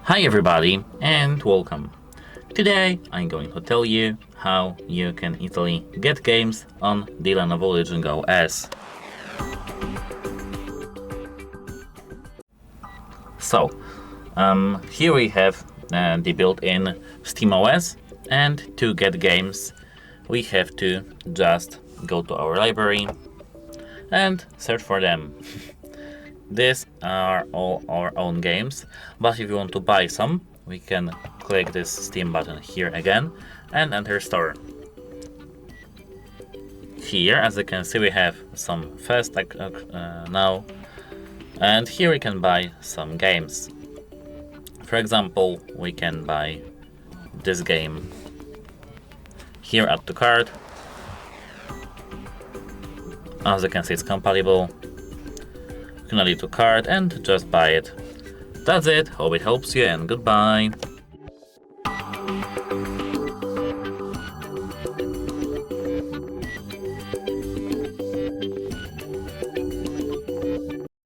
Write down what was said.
Hi everybody and welcome. Today I'm going to tell you how you can easily get games on the LENOVO Legion GO S. So, here we have the built-in SteamOS, and to get games we have to just go to our library and search for them. These are all our own games, but if you want to buy some, we can click this Steam button here again and enter store. Here, as you can see, we have some fast now, and here we can buy some games. For example, we can buy this game. Here, add to cart. As you can see, it's compatible. You can add it to cart and just buy it. That's it, hope it helps you, and goodbye.